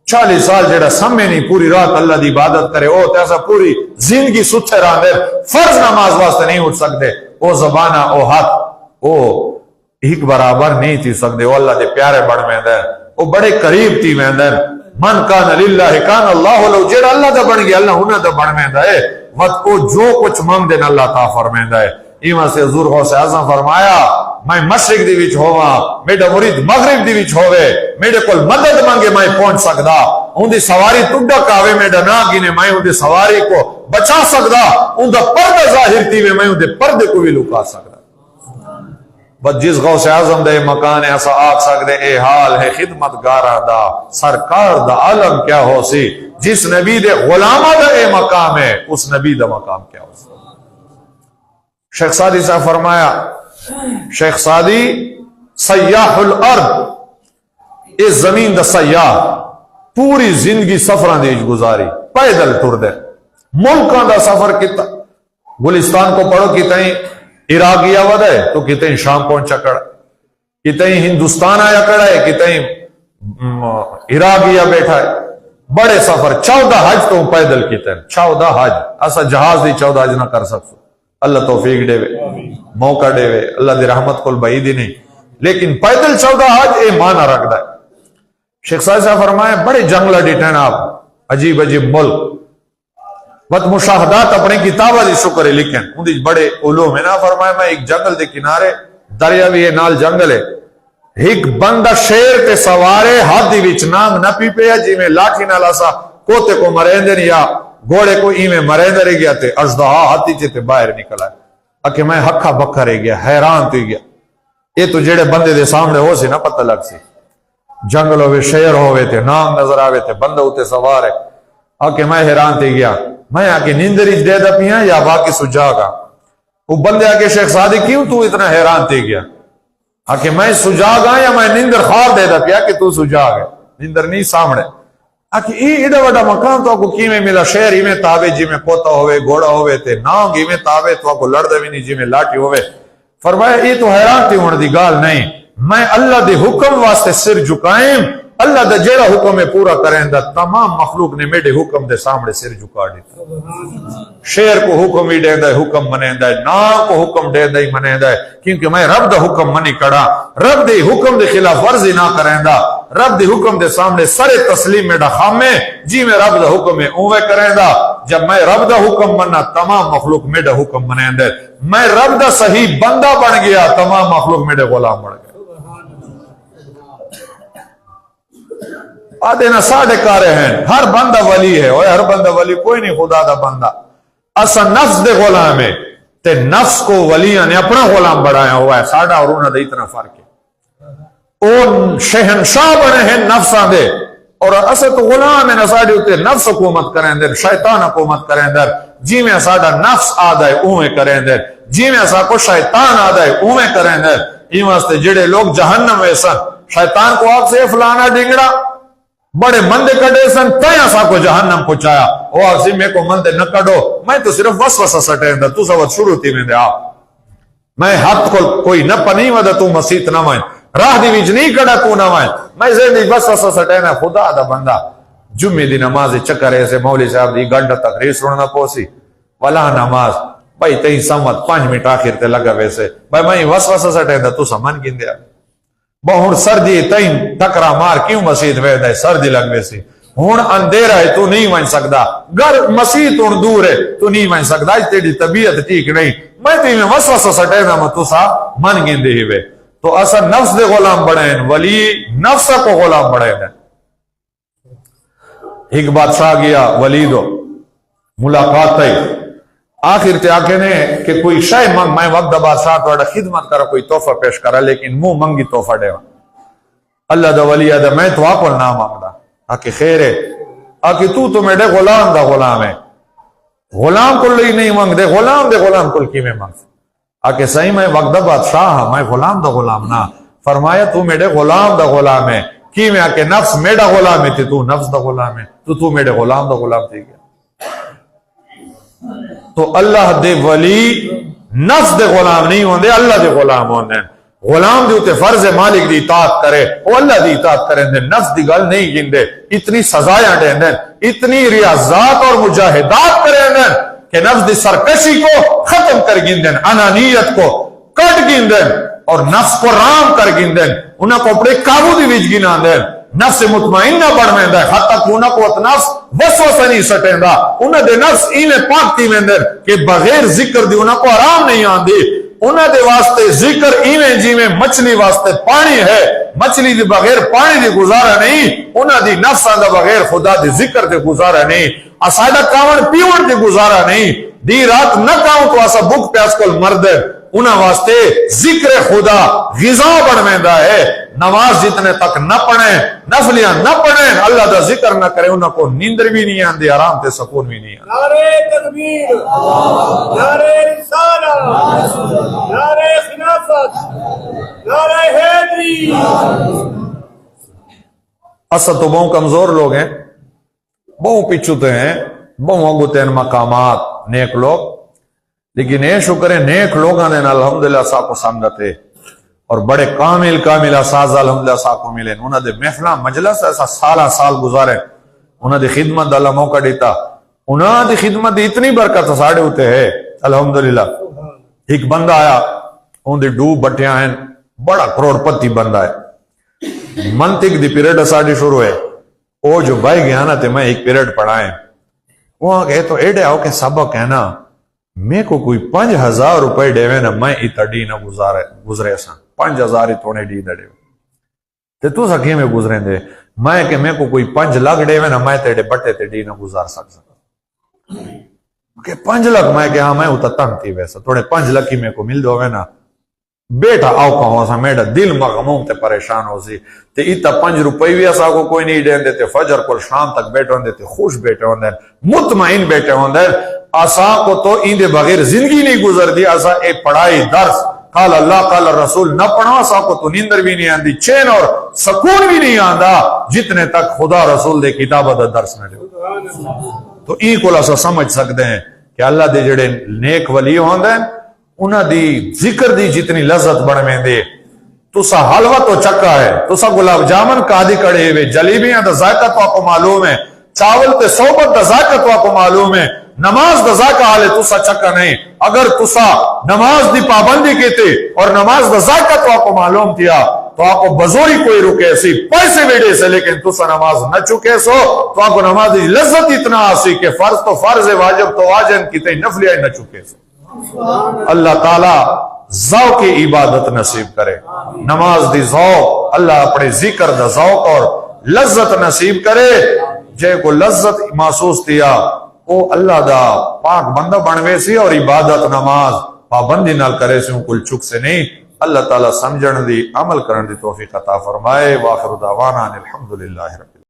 40 سال جیڑا سمے نہیں پوری رات اللہ دی عبادت کرے او تے ایسا پوری زندگی ستھے راندے فرض نماز واسطے نہیں اٹھ سکتے او زبانہ او ہاتھ او ہیک برابر نہیں تھی سکتے او اللہ دے پیارے بڑھ میں دے او بڑے قریب تھی میں دے من کان للہ کان اللہ لو جیڑا اللہ دا بڑھ گیا اللہ انہ دا بڑھ میں دے وقت او جو کچھ مانگ دین اللہ تا فرمائیں دے ایمان سے حضور غوث اعظم فرمایا میں مشرق دی وچ ہوواں میرا مرید مغرب دی وچ ہوے میرے کول مدد مانگے میں پہنچ سکدا اون دی سواری ٹڈا کاوے میرا نا گینے میں اون دی سواری کو بچا سکدا اون دا پردہ ظاہر تھی میں اون دے پردے کو بھی لکا سکدا بس جس غوث اعظم دے مکان ایسا آگ سکدے اے حال ہے خدمتگاراں دا سرکار دا عالم کیا ہو سی جس نبی دے غلامہ دا اے مقام ہے اس نبی دا مقام کیا ہو سی شیخ سعدی صاحب فرمایا شیخ سعدی سیاح الارض اس زمین دا سیاح پوری زندگی سفران دیج گزاری پیدل ٹر دے ملکان دا سفر کتا گلستان کو پڑھو کتیں عراق گیا ود ہے تو کتیں شام پہنچا کڑا کتیں ہندوستان آیا کڑا ہے کتیں عراق گیا بیٹھا ہے بڑے سفر 14 حج تو پیدل کتیں 14 حج ایسا جہاز دی 14 حج نہ کر سکتے اللہ توفیق دے وے موقع دے وے اللہ دی رحمت کل بعید ہی نہیں لیکن پیدل 14 حج اے مانا رکھ دا ہے شیخ صاحب فرمائے بڑے جنگلہ ڈیٹین آپ عجیب عجیب ملک وقت مشاہدات اپنے کتابہ دی شکر ہے لکھیں ان دی بڑے علوم ہے نا فرمائے میں ایک جنگل دے کنارے دریا بھی ہے نال جنگل ہے ایک بندہ شیر تے سوارے ہاتھ دی وچ نام نہ پی پیا جی میں لاٹھی نہ لاسا کوتے کو مرین دے یا گھوڑے کو ای میں مرے نہ رہ گیا تے اژدہا ہاتھی چے تے باہر نکل آئے اکے میں ہکھا بکھا رہ گیا حیران تو گیا یہ تو جڑے بندے دے سامنے ہو سی نہ پتہ لگ سی جنگل ہوئے شیر ہوئے تے نام نظر آوے تے بندہ ہوتے سوار ہے اکے میں حیران تے گیا میں آکے نیندریج دے دا پیاں یا باقی سجا گا وہ بندے آکے شیخ سعدی کیوں تو اتنا حیران تے گیا آکے میں سجا گا یا میں نیندر خواب دے دا پیا کہ تو سجا گا نیندر نہیں سامنے آکے ایڈا وڈا مقام تو کو کی میں ملا شہر ہی میں تابے جی میں کوتا ہوئے گھوڑا ہوئے تے ناؤں گی میں تابے تو کو لڑ دے بھی نہیں جی میں لاٹھی ہوئے فرمایا یہ تو حیران تھی ہونے دی گال نہیں میں اللہ دے حکم واسطے سر جھکائیں اللہ دا جیڑا حکم ہے پورا کریں دا تمام مخلوق نے میرے حکم دے سامنے سر جھکا دیتا شیر کو حکم ہی دے دا حکم منے دا نا کو حکم دے دا ہی منے دا کیونکہ میں رب دا حکم منی کڑا رب دے حکم دے خلاف ورزی نہ کریں دا رب دے حکم دے سامنے سر تسلیم میں ڈخامے جی میں رب دا حکم ہے اوے کریں دا جب میں رب دا حکم مننا تمام مخلوق میرا حکم منے دے میں رب دا صحیح بندہ بن گیا تمام مخلوق میرے غلام بن گئے آدھے نہ ساڑھے کارے ہیں ہر بندہ ولی ہے اور ہر بندہ ولی کوئی نہیں خدا دا بندہ اصلا نفس دے غلام ہے تے نفس کو ولیاں نے اپنا غلام بڑھایا ہوا ہے ساڑھا اور انہوں نے اتنا فرق ہے او شہنشاہ بنے ہیں نفساں دے اور اسد غلام ہے ساڈے اوتے نفس حکومت کریں دے شیطان حکومت کریں دے جی میں ساڈا نفس آدا ہے اوویں کریں دے جی میں اسا کو شیطان آدا ہے اوویں کریں دے ای واسطے جڑے لوگ جہنم میں سن شیطان کو آپ سے فلانا ڈنگڑا بڑے مندے کڈے سن تے اسا کو جہنم پہنچایا او آپ سے میں کو مندے نہ کڈو میں تو صرف وسوسہ سٹیں دا تو سوت شروع تھی میں دے آپ میں ہاتھ کو کوئی نہ پنی ودا تو مسیت نہ وائیں راہ دی وچ نہیں کڑا تو نہ وائیں میں زندگی بس سٹینا خدا دا بندہ جمعے دی نماز چکر ایسے مولوی صاحب دی گھنٹہ تقریر سننا پوسی ولا نماز بھائی تئی سمت 5 منٹ آخر تے لگا ویسے بھائی میں وسوسہ سٹیندا تو سمن گندیا بہن سردی تین ٹکرا مار کیوں مسجد ویدا ہے سردی لگ ویسی ہن اندھیرا ہے تو نہیں ون سکدا گھر مسجد ہن دور ہے تو نہیں ون سکدا تیری طبیعت ٹھیک نہیں میں تے میں وسوسہ سٹیندا میں تو سا من گندے ہی وے تو اسا نفس دے غلام بڑے ولی نفس کو غلام بڑے ہیں ایک بادشاہ گیا ولیدو ملاقات ہے آخر تے آکے نے کہ کوئی شے منگ میں وقت بادشاہ توڑا خدمت کرا کوئی تحفہ پیش کرا لیکن منہ منگی تحفہ دے اللہ دا ولی دا میں تو آپ نہ مانگدا آکے خیر ہے آکے تو میرے غلام دا غلام ہے غلام کو لئی نہیں مانگ دے غلام کل کی میں مانگ آکے صحیح میں وقت بادشاہ میں غلام دا غلام نہ فرمایا تو میرے غلام دا غلام ہے کی میں آکے نفس میرا غلام ہے تو نفس دا غلام ہے تو میرے غلام دا غلام تھی گیا تو اللہ دے ولی نفس دے غلام نہیں ہوندے اللہ دے غلام ہوندے غلام دے ہوتے فرض مالک دی اطاعت کرے وہ اللہ دی اطاعت کریں دے نفس دی گل نہیں گندے اتنی سزایاں دیں دیں اتنی ریاضات اور مجاہدات کریں دیں کہ نفس دی سرکشی کو ختم کر گندیں انانیت کو کٹ گندیں اور نفس کو رام کر گندیں انہاں کو اپنے قابو دی وچ گنا دیں نفس مطمئنہ بڑھ میں دے حتی کہ انہاں کو نفس وسوسہ نہیں سٹیں دا انہاں دے نفس اینے پاکتی میں دے کہ بغیر ذکر دی انہاں کو آرام نہیں آن دی انہاں دے واسطے ذکر اینے جی میں مچھلی واسطے پانی ہے مچھلی دی بغیر پانی دی گزارا نہیں انہاں دی نفس آن دا بغیر خدا دی ذکر دی گزارا نہیں اسادہ کاون پیون دی گزارا نہیں دی رات نہ کاؤں تو اسا بک پیاس کل مرد انہاں واسطے ذکر خدا غذا بڑھویندا ہے نماز جتنے تک نہ پڑھیں نفلیاں نہ پڑھیں اللہ دا ذکر نہ کریں انہاں کو نیندر بھی نہیں آندی آرام تے سکون بھی نہیں آندی نعرہ تکبیر نعرہ رسالہ نعرہ خلافت نعرہ حیدری اصل تو بہت کمزور لوگ ہیں بہت پیچھوتے ہیں بہت آگوتے ہیں مقامات نیک لوگ لیکن اے شکر ہے نیک لوگاں نے الحمدللہ سا کو سنگتے اور بڑے کامل اساز الحمدللہ سا کو ملے انہوں نے محفلہ مجلس ایسا سال گزارے انہوں نے خدمت اللہ موقع دیتا انہوں نے خدمت دی اتنی برکت ساڑے ہوتے ہیں الحمدللہ ایک بندہ آیا ان دی ڈوب بٹیاں ہیں بڑا کروڑ پتی بندہ ہے منطق دی پیریڈ ساڑی شروع ہے وہ جو بائی گیا نا تے میں ایک پیریڈ پڑھائیں وہاں کہے تو ایڈے آؤ کہ سبق ہے نا میں کو کوئی 5,000 روپے ڈیوے نا میں ایتا ڈی نہ گزرے سا 5,000 ہی تونے ڈی نہ ڈیوے تے تو سکے میں گزریں دے میں کہ میں کو کوئی 5 لاکھ ڈیوے نا میں تیڑے بٹے تے ڈی نہ گزار سکتا کہ 5 لاکھ میں کہ ہاں میں ہوتا تنگ تھی ویسا توڑے 5 لاکھ ہی میں کو مل دو گے نا بیٹا آؤ کہوں سا میڈا دل مغموم تے پریشان ہو سی تے ایتا 5 روپے بھی ایسا کو کوئی نہیں دین دیتے فجر کو شام تک بیٹھے ہوں دیتے خوش بیٹھے ہوں دین مطمئن بیٹھے ہوں دین آسا کو تو ان دے بغیر زندگی نہیں گزر دی آسا ایک پڑھائی درس قال اللہ قال رسول نہ پڑھا آسا کو تو نیندر بھی نہیں آندی چین اور سکون بھی نہیں آندا جتنے تک خدا رسول دے کتاب دا درس نہ دے تو این کو لسا سمجھ سکتے ہیں کہ اللہ دے جڑے نیک ولی ہوں دین انہاں دی ذکر دی جتنی لذت بڑھ میں دے تو سا حلوہ تو چکا ہے تو سا گلاب جامن کادی کڑے ہوئے جلیبیاں دا ذائقہ تو آپ کو معلوم ہے چاول تے صحبت دا ذائقہ تو آپ کو معلوم ہے نماز دا ذائقہ حالے تو سا چکا نہیں اگر تو سا نماز دی پابندی کیتے اور نماز دا ذائقہ تو آپ کو معلوم تھیا تو آپ کو بزوری کوئی رکے سی پیسے بیڑے سے لیکن تو سا نماز نہ چکے سو تو آپ کو نماز دی لذت اتنا آسی کہ فرض تو فرض واجب تو واجب کتے نفلیاں نہ چکے سو اللہ تعالی ذوق کی عبادت نصیب کرے نماز دی ذوق اللہ اپنے ذکر دا ذوق اور لذت نصیب کرے جے کو لذت محسوس دیا او اللہ دا پاک بندہ بنوے سی اور عبادت نماز پابندی نال کرے سی کل چک سے نہیں اللہ تعالی سمجھن دی عمل کرن دی توفیق عطا فرمائے واخر دعوانا الحمدللہ